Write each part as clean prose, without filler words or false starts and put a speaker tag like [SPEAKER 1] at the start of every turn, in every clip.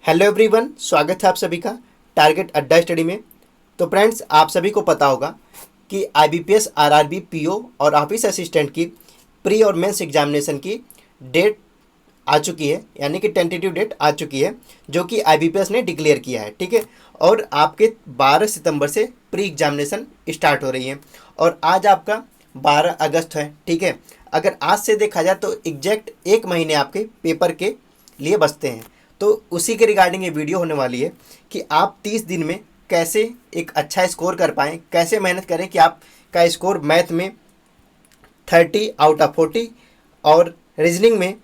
[SPEAKER 1] Hello everyone, स्वागत है आप सभी का टारगेट अड्डा स्टडी में। तो फ्रेंड्स, आप सभी को पता होगा कि आईबीपीएस, आरआरबी, पीओ और ऑफिस असिस्टेंट की प्री और मेंस एग्जामिनेशन की डेट आ चुकी है, यानी कि टेंटेटिव डेट आ चुकी है, जो कि आईबीपीएस ने डिक्लेयर किया है। ठीक है, और आपके 12 सितंबर से प्री एग्जामिनेशन स्टार्ट हो रही है और आज आपका 12 अगस्त है। ठीक है, अगर आज से देखा जाए तो एग्जैक्ट एक महीने आपके पेपर के लिए बचते हैं। तो उसी के रिगार्डिंग ये वीडियो होने वाली है कि आप 30 दिन में कैसे एक अच्छा स्कोर कर पाएँ, कैसे मेहनत करें कि आपका स्कोर मैथ में 30 आउट ऑफ 40 और रीजनिंग में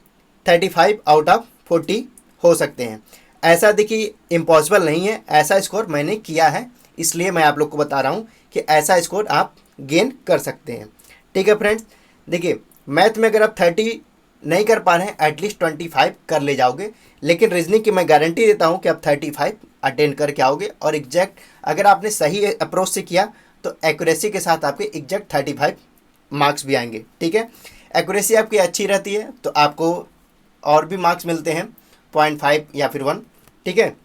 [SPEAKER 1] 35 आउट ऑफ 40 हो सकते हैं। ऐसा देखिए इम्पॉसिबल नहीं है, ऐसा स्कोर मैंने किया है, इसलिए मैं आप लोग को बता रहा हूँ कि ऐसा स्कोर आप गेन कर सकते हैं। ठीक है फ्रेंड्स, देखिए मैथ में अगर आप 30 नहीं कर पा रहे हैं, एटलीस्ट 25 कर ले जाओगे, लेकिन रीजनिंग की मैं गारंटी देता हूं कि आप 35 अटेंड करके आओगे। और एग्जैक्ट अगर आपने सही अप्रोच से किया तो एक्यूरेसी के साथ आपके एग्जैक्ट 35 मार्क्स भी आएंगे। ठीक है, एक्यूरेसी आपकी अच्छी रहती है तो आपको और भी मार्क्स मिलते हैं, 0.5 या फिर 1। ठीक है,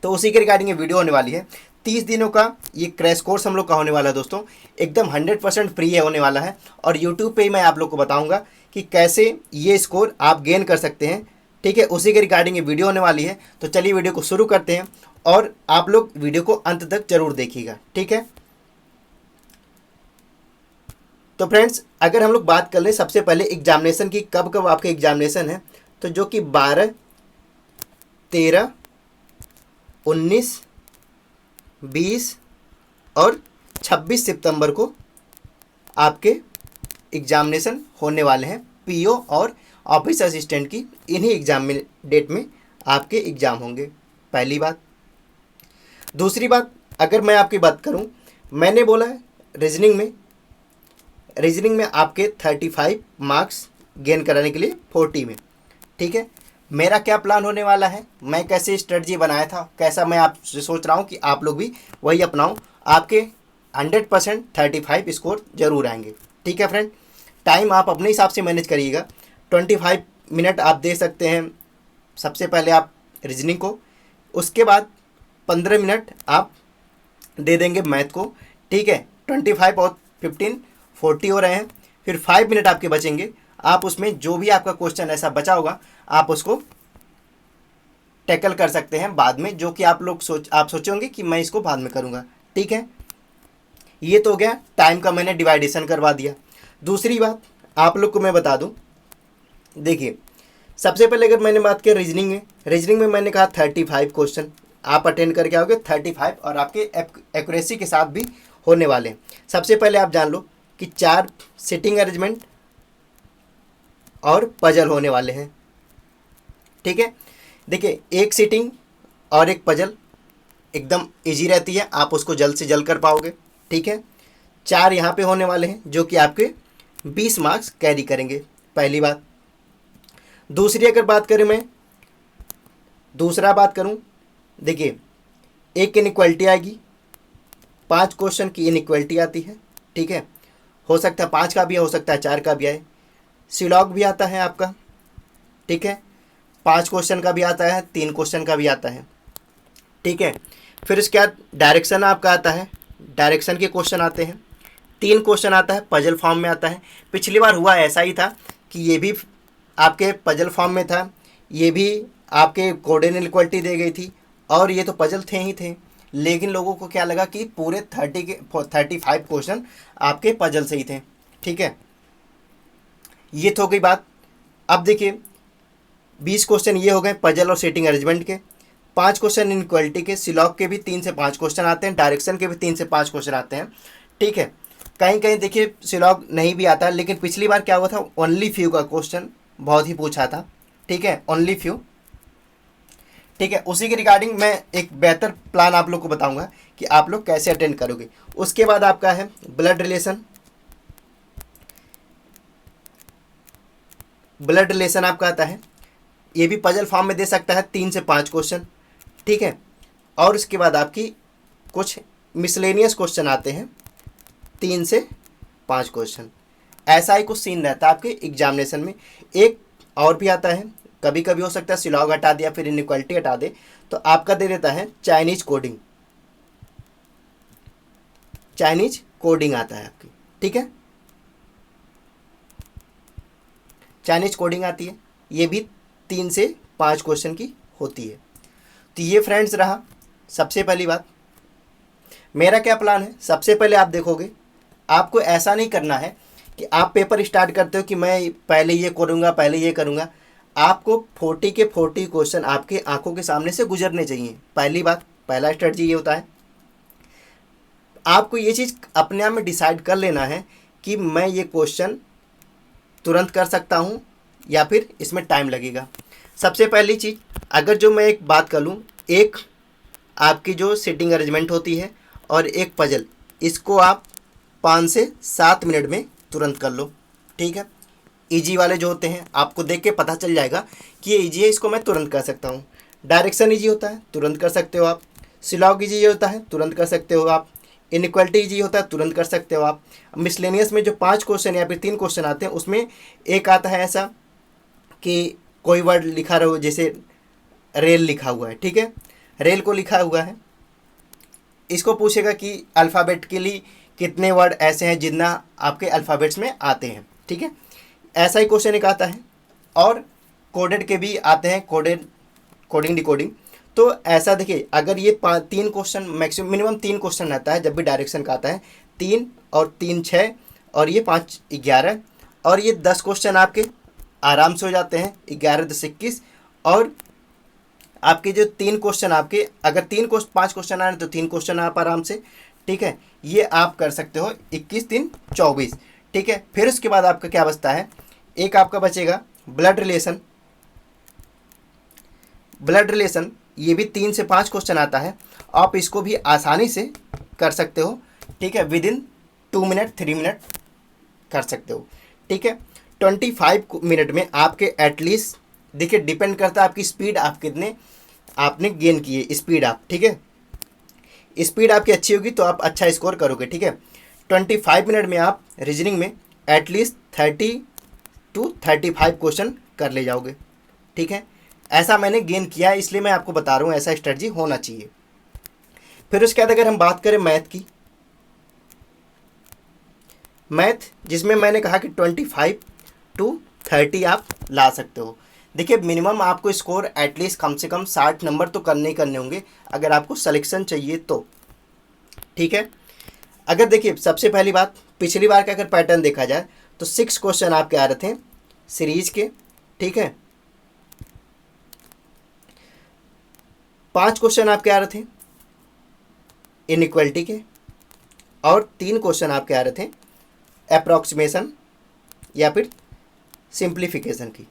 [SPEAKER 1] तो उसी के रिगार्डिंग ये वीडियो होने वाली है। 30 दिनों का ये क्रैश कोर्स हम लोग का होने वाला है दोस्तों, एकदम 100% फ्री है होने वाला है। और यूट्यूब पे ही मैं आप लोग को बताऊंगा कि कैसे ये स्कोर आप गेन कर सकते हैं। ठीक है, उसी के रिगार्डिंग ये वीडियो होने वाली है। तो चलिए वीडियो को शुरू करते हैं और आप लोग वीडियो को अंत तक जरूर देखिएगा। ठीक है, तो फ्रेंड्स अगर हम लोग बात कर लें सबसे पहले एग्जामिनेशन की, कब कब आपके एग्जामिनेशन है, तो जो कि 12, 13, 19, 20 और 26 सितंबर को आपके एग्जामिनेशन होने वाले हैं। पीओ और ऑफिस असिस्टेंट की इन्हीं एग्जाम में डेट में आपके एग्ज़ाम होंगे, पहली बात। दूसरी बात, अगर मैं आपकी बात करूं, मैंने बोला है रीजनिंग में आपके 35 मार्क्स गेन कराने के लिए 40 में। ठीक है, मेरा क्या प्लान होने वाला है, मैं कैसे स्ट्रेटजी बनाया था, कैसा मैं आपसे सोच रहा हूं कि आप लोग भी वही अपनाओ, आपके 100% 35 स्कोर जरूर आएंगे। ठीक है फ्रेंड, टाइम आप अपने हिसाब से मैनेज करिएगा। 25 मिनट आप दे सकते हैं सबसे पहले आप रीजनिंग को, उसके बाद 15 मिनट आप दे देंगे मैथ को। ठीक है, 25 और 15 40 हो रहे हैं, फिर 5 मिनट आपके बचेंगे। आप उसमें जो भी आपका क्वेश्चन ऐसा बचा होगा आप उसको टैकल कर सकते हैं बाद में, जो कि आप सोचेंगे कि मैं इसको बाद में करूँगा। ठीक है, ये तो हो गया, टाइम का मैंने डिवाइडेशन करवा दिया। दूसरी बात आप लोग को मैं बता दूं, देखिए सबसे पहले अगर मैंने बात की रीजनिंग में मैंने कहा 35 क्वेश्चन आप अटेंड करके आओगे, 35 और आपके एक्यूरेसी के साथ भी होने वाले हैं। सबसे पहले आप जान लो कि 4 सिटिंग अरेंजमेंट और पजल होने वाले हैं। ठीक है, देखिए एक सिटिंग और एक पजल एकदम इजी रहती है, आप उसको जल्द से जल्द कर पाओगे। ठीक है, 4 यहाँ पे होने वाले हैं जो कि आपके 20 मार्क्स कैरी करेंगे, पहली बात। दूसरी अगर बात करें, मैं दूसरा बात करूं, देखिए एक इनइक्वालिटी आएगी, 5 क्वेश्चन की इनइक्वालिटी आती है। ठीक है, हो सकता है 5 का भी है, हो सकता है 4 का भी आए। सिलॉग भी आता है आपका। ठीक है, 5 क्वेश्चन का भी आता है, 3 क्वेश्चन का भी आता है। ठीक है, फिर इसके बाद डायरेक्शन आपका आता है, डायरेक्शन के क्वेश्चन आते हैं, 3 क्वेश्चन आता है, पजल फॉर्म में आता है। पिछली बार हुआ ऐसा ही था कि ये भी आपके पजल फॉर्म में था, ये भी आपके कोऑर्डिनेट इक्वलिटी दी गई थी और ये तो पजल थे ही थे, लेकिन लोगों को क्या लगा कि पूरे 35 क्वेश्चन आपके पजल से ही थे। ठीक है, ये तो हो गई बात। अब देखिए 20 क्वेश्चन ये हो गए पजल और सेटिंग अरेंजमेंट के, 5 क्वेश्चन इनइक्वालिटी के, सिलॉग के भी 3 से 5 क्वेश्चन आते हैं, डायरेक्शन के भी 3 से 5 क्वेश्चन आते हैं। ठीक है, कहीं कहीं देखिए सिलॉग नहीं भी आता, लेकिन पिछली बार क्या हुआ था, ओनली फ्यू का क्वेश्चन बहुत ही पूछा था। ठीक है, ओनली फ्यू। ठीक है, उसी के रिगार्डिंग मैं एक बेहतर प्लान आप लोग को बताऊंगा कि आप लोग कैसे अटेंड करोगे। उसके बाद आपका है ब्लड रिलेशन आपका आता है, ये भी पजल फॉर्म में दे सकता है, 3 से 5 क्वेश्चन। ठीक है, और उसके बाद आपकी कुछ मिसलेनियस क्वेश्चन आते हैं, 3 से 5 क्वेश्चन। ऐसा ही कुछ सीन रहता है आपके एग्जामिनेशन में। एक और भी आता है कभी कभी हो सकता है सिलॉग हटा दे या फिर इनइक्वालिटी हटा दे, तो आपका दे देता है चाइनीज कोडिंग। चाइनीज कोडिंग आता है आपकी, ठीक है, चाइनीज कोडिंग आती है। ये भी 3 से 5 क्वेश्चन की होती है। तो ये फ्रेंड्स रहा सबसे पहली बात। मेरा क्या प्लान है, सबसे पहले आप देखोगे, आपको ऐसा नहीं करना है कि आप पेपर स्टार्ट करते हो कि मैं पहले ये करूँगा, पहले ये करूँगा। आपको 40 के 40 क्वेश्चन आपके आंखों के सामने से गुजरने चाहिए। पहली बात, पहला स्ट्रेटजी ये होता है। आपको ये चीज़ अपने आप में डिसाइड कर लेना है कि मैं ये क्वेश्चन तुरंत कर सकता हूँ या फिर इसमें टाइम लगेगा। सबसे पहली चीज़, अगर जो मैं एक बात कर लूँ, एक आपकी जो सिटिंग अरेंजमेंट होती है और एक पजल, इसको आप 5 से 7 मिनट में तुरंत कर लो, ठीक है। इजी वाले जो होते हैं आपको देख के पता चल जाएगा कि ये इजी है, इसको मैं तुरंत कर सकता हूँ। डायरेक्शन इजी होता है, तुरंत कर सकते हो आप। सिलॉग इजी होता है, तुरंत कर सकते हो आप। इनइक्वालिटी इजी होता है, तुरंत कर सकते हो आप। मिसलेनियस में जो 5 क्वेश्चन या फिर 3 क्वेश्चन आते हैं, उसमें एक आता है ऐसा कि कोई वर्ड लिखा रहो, जैसे रेल लिखा हुआ है, ठीक है, रेल को लिखा हुआ है, इसको पूछेगा कि अल्फ़ाबेटिकली कितने वर्ड ऐसे हैं जितना आपके अल्फ़ाबेट्स में आते हैं, ठीक है। ऐसा ही क्वेश्चन एक आता है। और कोडेड के भी आते हैं, कोडिंग डिकोडिंग। तो ऐसा देखिए, अगर ये 3 क्वेश्चन, मिनिमम 3 क्वेश्चन रहता है जब भी डायरेक्शन का आता है, 3 और 3 6 और ये 5 11, और ये 10 क्वेश्चन आपके आराम से हो जाते हैं, 11 10 21। और आपके जो 3 क्वेश्चन आपके, अगर 5 क्वेश्चन आ रहे हैं तो 3 क्वेश्चन आप आराम से, ठीक है, ये आप कर सकते हो 21 3 24, ठीक है। फिर उसके बाद आपका क्या बचता है, एक आपका बचेगा ब्लड रिलेशन। ब्लड रिलेशन ये भी 3 से 5 क्वेश्चन आता है, आप इसको भी आसानी से कर सकते हो, ठीक है, विद इन 2 मिनट 3 मिनट कर सकते हो, ठीक है। 25 मिनट में आपके एटलीस्ट, देखिए डिपेंड करता है आपकी स्पीड, आप कितने आपने गेन किए स्पीड आप, ठीक है। स्पीड आपकी अच्छी होगी तो आप अच्छा स्कोर करोगे, ठीक है। 25 मिनट में आप रीजनिंग में एटलीस्ट 30 to 35 क्वेश्चन कर ले जाओगे, ठीक है। ऐसा मैंने गेन किया है, इसलिए मैं आपको बता रहा हूँ ऐसा स्ट्रेटजी होना चाहिए। फिर उसके बाद अगर हम बात करें मैथ की, मैथ जिसमें मैंने कहा कि 25 to 30 आप ला सकते हो। देखिए मिनिमम आपको स्कोर एटलीस्ट कम से कम 60 नंबर तो करने ही करने होंगे अगर आपको सिलेक्शन चाहिए तो, ठीक है। अगर देखिए सबसे पहली बात, पिछली बार का अगर पैटर्न देखा जाए तो 6 क्वेश्चन आपके आ रहे थे सीरीज के, ठीक है। 5 क्वेश्चन आपके आ रहे थे इनइक्वालिटी के, और 3 क्वेश्चन आपके आ रहे थे अप्रॉक्सीमेशन या फिर सिंप्लीफिकेशन की,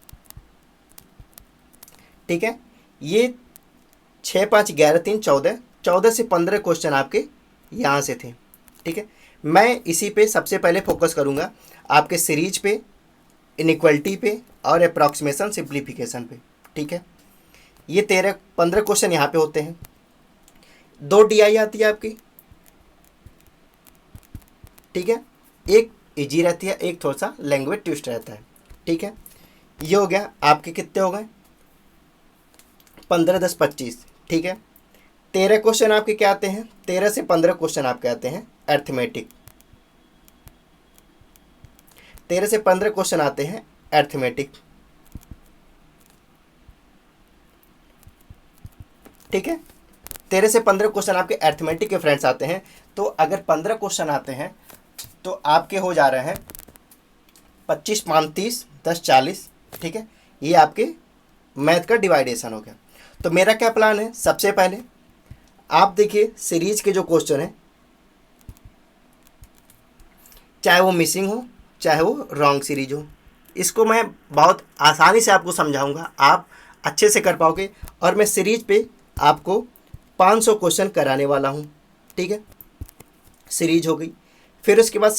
[SPEAKER 1] ठीक है। ये 6 5 11 3 14 से 15 क्वेश्चन आपके यहाँ से थे, ठीक है। मैं इसी पे सबसे पहले फोकस करूँगा, आपके सीरीज पे, इनइक्वालिटी पे और अप्रॉक्सीमेशन सिंप्लीफिकेशन पे, ठीक है। ये 15 क्वेश्चन यहाँ पे होते हैं। 2 DI आती है आपकी, ठीक है, एक इजी रहती है, एक थोड़ा सा लैंग्वेज ट्विस्ट रहता है, ठीक है। ये हो गया आपके, कितने हो गए 15 10 25, ठीक है। 13 क्वेश्चन आपके क्या आते हैं, 13 से 15 क्वेश्चन आपके आते हैं अर्थमेटिक। 13 से 15 क्वेश्चन आते हैं अर्थमेटिक, ठीक है। 13 से 15 क्वेश्चन आपके अर्थमेटिक के फ्रेंड्स आते हैं। तो अगर 15 क्वेश्चन आते हैं तो आपके हो जा रहे हैं 25 5 30 10 40, ठीक है। ये आपके मैथ का डिवाइडेशन हो गया। तो मेरा क्या प्लान है, सबसे पहले आप देखिए सीरीज के जो क्वेश्चन है, चाहे वो मिसिंग हो चाहे वो रॉन्ग सीरीज हो, इसको मैं बहुत आसानी से आपको समझाऊंगा, आप अच्छे से कर पाओगे। और मैं सीरीज पे आपको 500 क्वेश्चन कराने वाला हूँ, ठीक है। सीरीज हो गई। फिर उसके बाद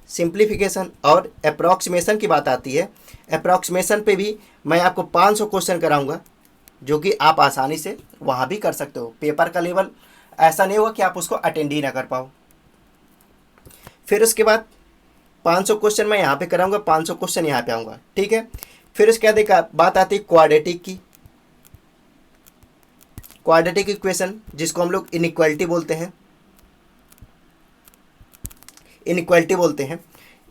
[SPEAKER 1] सिंप्लीफिकेशन और अप्रॉक्सीमेशन की बात आती है। अप्रॉक्सीमेशन पे भी मैं आपको 500 क्वेश्चन कराऊंगा, जो कि आप आसानी से वहाँ भी कर सकते हो। पेपर का लेवल ऐसा नहीं होगा कि आप उसको अटेंड ही ना कर पाओ। फिर उसके बाद 500 क्वेश्चन मैं यहाँ पे कराऊंगा, 500 क्वेश्चन यहाँ पे आऊँगा, ठीक है। फिर उसके बाद एक बात आती है क्वाड्रेटिक की। क्वाड्रेटिक इक्वेशन जिसको हम लोग इनइक्वालिटी बोलते हैं,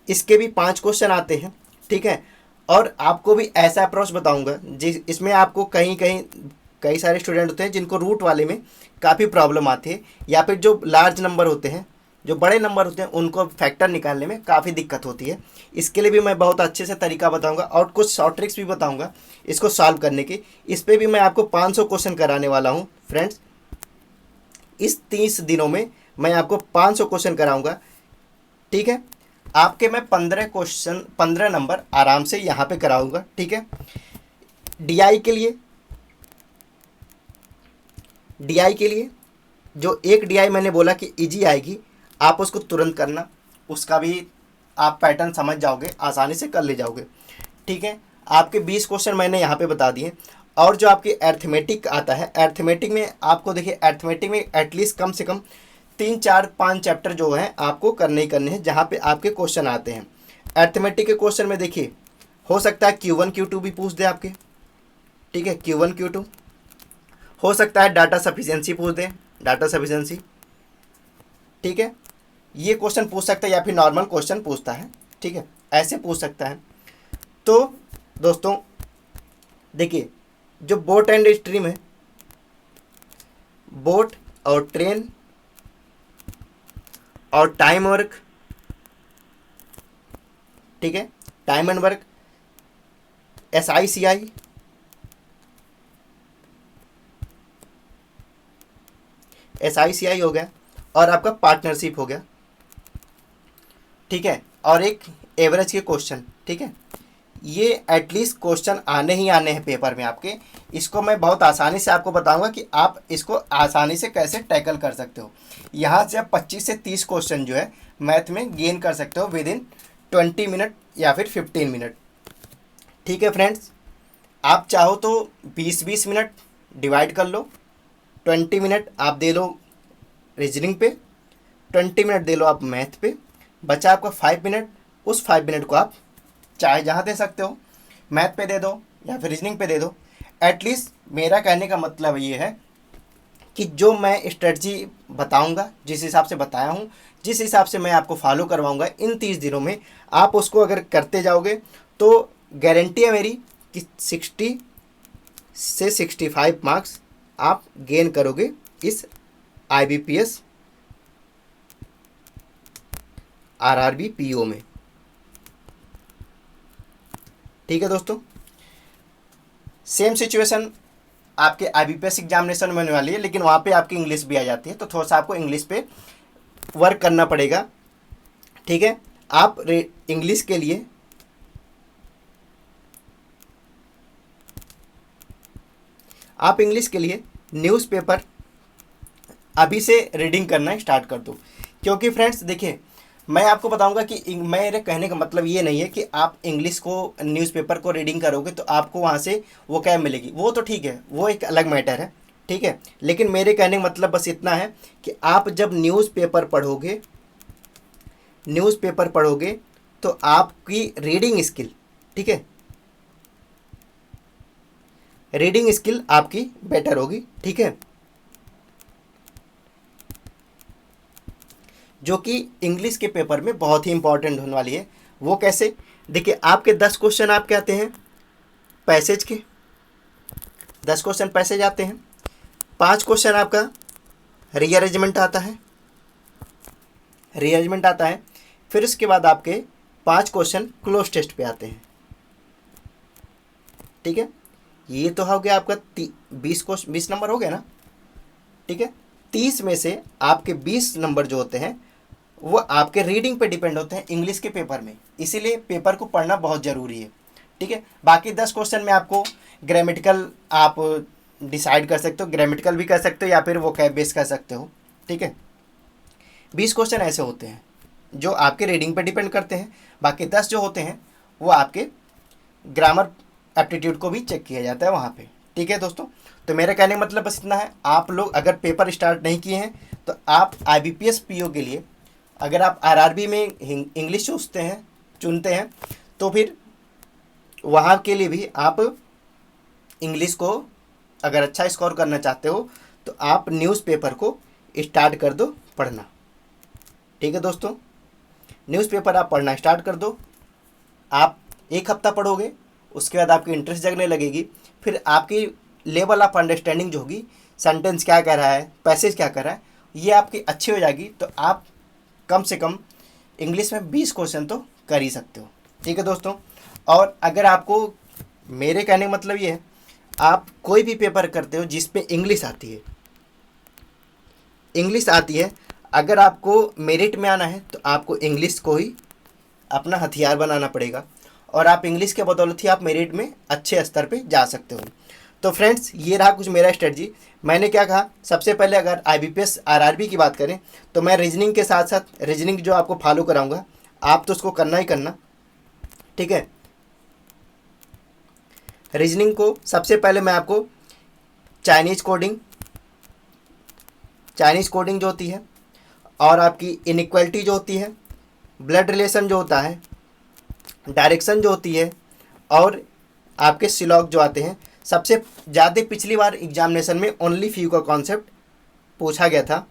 [SPEAKER 1] इसके भी 5 क्वेश्चन आते हैं, ठीक है। और आपको भी ऐसा अप्रोच बताऊंगा जिस इसमें आपको कई सारे स्टूडेंट होते हैं जिनको रूट वाले में काफ़ी प्रॉब्लम आती है, या फिर जो लार्ज नंबर होते हैं, जो बड़े नंबर होते हैं, उनको फैक्टर निकालने में काफ़ी दिक्कत होती है। इसके लिए भी मैं बहुत अच्छे से तरीका बताऊंगा और कुछ शॉर्ट ट्रिक्स भी बताऊंगा इसको सॉल्व करने की। इस पर भी मैं आपको 500 क्वेश्चन कराने वाला हूँ फ्रेंड्स। इस 30 दिनों में मैं आपको 500 क्वेश्चन कराऊंगा, ठीक है। आपके मैं 15 नंबर आराम से यहाँ पे कराऊंगा, ठीक है। डीआई के लिए जो एक डीआई मैंने बोला कि इजी आएगी, आप उसको तुरंत करना, उसका भी आप पैटर्न समझ जाओगे, आसानी से कर ले जाओगे, ठीक है। आपके 20 क्वेश्चन मैंने यहाँ पे बता दिए। और जो आपकी अर्थमेटिक आता है, अर्थमेटिक में आपको देखिए, अर्थमेटिक में एटलीस्ट कम से कम 3 4 5 चैप्टर जो हैं आपको करने ही करने हैं, जहाँ पे आपके क्वेश्चन आते हैं। अर्थमेटिक के क्वेश्चन में देखिए, हो सकता है Q1 Q2 भी पूछ दे आपके, ठीक है, Q1 Q2। हो सकता है डाटा सफिशिएंसी पूछ दे, डाटा सफिशिएंसी, ठीक है, ये क्वेश्चन पूछ सकता है, या फिर नॉर्मल क्वेश्चन पूछता है, ठीक है, ऐसे पूछ सकता है। तो दोस्तों देखिए, जो बोट एंड स्ट्रीम है, बोट और ट्रेन और टाइम वर्क, ठीक है, time and work, SICI, SICI हो गया, और आपका पार्टनरशिप हो गया, ठीक है, और एक एवरेज के क्वेश्चन, ठीक है। ये एटलीस्ट क्वेश्चन आने ही आने हैं पेपर में आपके। इसको मैं बहुत आसानी से आपको बताऊंगा कि आप इसको आसानी से कैसे टैकल कर सकते हो। यहाँ से आप 25 से 30 क्वेश्चन जो है मैथ में गेन कर सकते हो विद इन 20 मिनट या फिर 15 मिनट, ठीक है फ्रेंड्स। आप चाहो तो 20-20 मिनट डिवाइड कर लो, 20 मिनट आप दे लो रीजनिंग पे, 20 मिनट दे लो आप मैथ पे, बचा आपका 5 मिनट। उस 5 मिनट को आप चाहे जहाँ दे सकते हो, मैथ पे दे दो या फिर रीजनिंग पे दे दो। एटलीस्ट मेरा कहने का मतलब ये है कि जो मैं स्ट्रेटजी बताऊंगा, जिस हिसाब से बताया हूँ, जिस हिसाब से मैं आपको फॉलो करवाऊंगा इन 30 दिनों में, आप उसको अगर करते जाओगे तो गारंटी है मेरी कि 60 से 65 मार्क्स आप गेन करोगे इस IBPS RRB PO में, ठीक है दोस्तों। सेम सिचुएशन आपके IBPS एग्जामिनेशन में होने वाली है, लेकिन वहाँ पे आपकी इंग्लिश भी आ जाती है, तो थोड़ा सा आपको इंग्लिश पे वर्क करना पड़ेगा, ठीक है। आप इंग्लिश के लिए न्यूज़पेपर अभी से रीडिंग करना स्टार्ट कर दो। क्योंकि फ्रेंड्स देखिए, मैं आपको बताऊंगा कि मेरे कहने का मतलब ये नहीं है कि आप इंग्लिश को, न्यूज़पेपर को रीडिंग करोगे तो आपको वहाँ से वो क्या मिलेगी, वो तो ठीक है, वो एक अलग मैटर है, ठीक है। लेकिन मेरे कहने का मतलब बस इतना है कि आप जब न्यूज़पेपर पढ़ोगे तो आपकी रीडिंग स्किल, ठीक है, रीडिंग स्किल आपकी बेटर होगी, ठीक है, जो कि इंग्लिश के पेपर में बहुत ही इंपॉर्टेंट होने वाली है। वो कैसे, देखिए, आपके 10 क्वेश्चन आपके आते हैं पैसेज के, 10 क्वेश्चन पैसेज आते हैं, 5 क्वेश्चन आपका रीअरेंजमेंट आता है, फिर उसके बाद आपके 5 क्वेश्चन क्लोज टेस्ट पे आते हैं, ठीक है। ये तो हो गया आपका 20 नंबर हो गया ना, ठीक है। 30 में से आपके 20 नंबर जो होते हैं वो आपके रीडिंग पे डिपेंड होते हैं इंग्लिश के पेपर में, इसीलिए पेपर को पढ़ना बहुत ज़रूरी है, ठीक है। बाकी 10 क्वेश्चन में आपको ग्रामेटिकल आप डिसाइड कर सकते हो, ग्रामेटिकल भी कर सकते हो या फिर वो कैब बेस कर सकते हो, ठीक है। 20 क्वेश्चन ऐसे होते हैं जो आपके रीडिंग पे डिपेंड करते हैं, बाकी 10 जो होते हैं वो आपके ग्रामर एप्टीट्यूड को भी चेक किया जाता है वहाँ पे, ठीक है दोस्तों। तो मेरा कहने का मतलब बस इतना है। आप लोग अगर पेपर स्टार्ट नहीं किए हैं तो आप IBPS PO के लिए, अगर आप RRB में इंग्लिश चुनते हैं तो फिर वहाँ के लिए भी आप इंग्लिश को अगर अच्छा स्कोर करना चाहते हो तो आप न्यूज़पेपर को स्टार्ट कर दो पढ़ना। ठीक है दोस्तों, न्यूज़पेपर आप पढ़ना स्टार्ट कर दो। आप एक हफ्ता पढ़ोगे, उसके बाद आपकी इंटरेस्ट जगने लगेगी, फिर आपकी लेवल ऑफ अंडरस्टैंडिंग जो होगी, सेंटेंस क्या कह रहा है, पैसेज क्या कह रहा है, ये आपकी अच्छी हो जाएगी, तो आप कम से कम इंग्लिश में 20 क्वेश्चन तो कर ही सकते हो। ठीक है दोस्तों, और अगर आपको, मेरे कहने का मतलब ये है, आप कोई भी पेपर करते हो जिसमें इंग्लिश आती है, इंग्लिश आती है, अगर आपको मेरिट में आना है तो आपको इंग्लिश को ही अपना हथियार बनाना पड़ेगा, और आप इंग्लिश के बदौलत ही आप मेरिट में अच्छे स्तर पे जा सकते हो। तो फ्रेंड्स, ये रहा कुछ मेरा स्ट्रेटजी। मैंने क्या कहा, सबसे पहले अगर IBPS RRB की बात करें तो मैं रीजनिंग के साथ साथ, रीजनिंग जो आपको फॉलो कराऊंगा, आप तो उसको करना ही करना। ठीक है, रीजनिंग को सबसे पहले मैं आपको चाइनीज़ कोडिंग जो होती है, और आपकी इनइक्वालिटी जो होती है, ब्लड रिलेशन जो होता है, डायरेक्शन जो होती है, और आपके सिलॉग जो आते हैं। सबसे ज़्यादा पिछली बार एग्जामिनेशन में ओनली फ्यू का कॉन्सेप्ट पूछा गया था,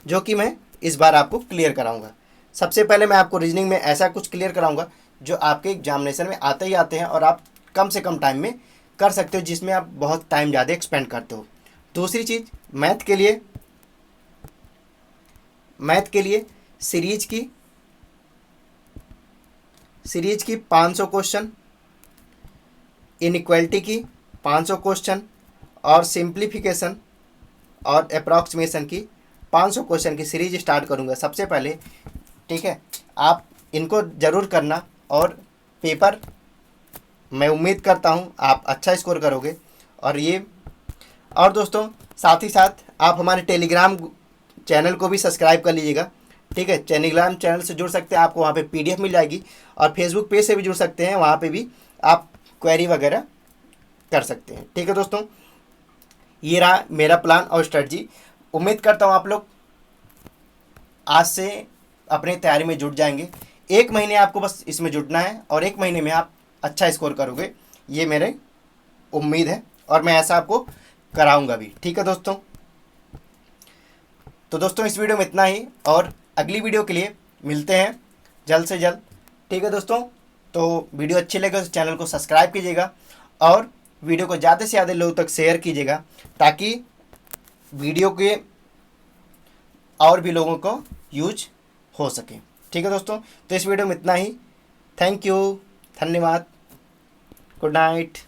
[SPEAKER 1] जो कि मैं इस बार आपको क्लियर कराऊंगा। सबसे पहले मैं आपको रीजनिंग में ऐसा कुछ क्लियर कराऊंगा जो आपके एग्जामिनेशन में आते ही आते हैं और आप कम से कम टाइम में कर सकते हो, जिसमें आप बहुत टाइम ज़्यादा एक्सपेंड करते हो। दूसरी चीज़, मैथ के लिए सीरीज की 500 क्वेश्चन, इनइक्वालिटी की 500 क्वेश्चन, और सिंप्लीफिकेशन और अप्रॉक्सीमेशन की 500 क्वेश्चन की सीरीज स्टार्ट करूंगा सबसे पहले। ठीक है, आप इनको ज़रूर करना, और पेपर मैं उम्मीद करता हूं आप अच्छा स्कोर करोगे। और दोस्तों, साथ ही साथ आप हमारे टेलीग्राम चैनल को भी सब्सक्राइब कर लीजिएगा। ठीक है, टेलीग्राम चैनल से जुड़ सकते हैं, आपको वहाँ पे PDF मिल जाएगी, और फेसबुक पेज से भी जुड़ सकते हैं, वहाँ पे भी आप क्वेरी वगैरह कर सकते हैं। ठीक है दोस्तों, ये रहा मेरा प्लान और स्ट्रेटजी। उम्मीद करता हूँ आप लोग आज से अपने तैयारी में जुट जाएंगे। 1 महीने आपको बस इसमें जुटना है, और 1 महीने में आप अच्छा स्कोर करोगे, ये मेरे उम्मीद है, और मैं ऐसा आपको कराऊंगा भी। ठीक है दोस्तों, तो दोस्तों इस वीडियो में इतना ही, और अगली वीडियो के लिए मिलते हैं जल्द से जल्द। ठीक है दोस्तों, तो वीडियो अच्छी लगे तो चैनल को सब्सक्राइब कीजिएगा, और वीडियो को ज़्यादा से ज़्यादा लोगों तक शेयर कीजिएगा, ताकि वीडियो के और भी लोगों को यूज हो सके। ठीक है दोस्तों, तो इस वीडियो में इतना ही। थैंक यू, धन्यवाद, गुड नाइट।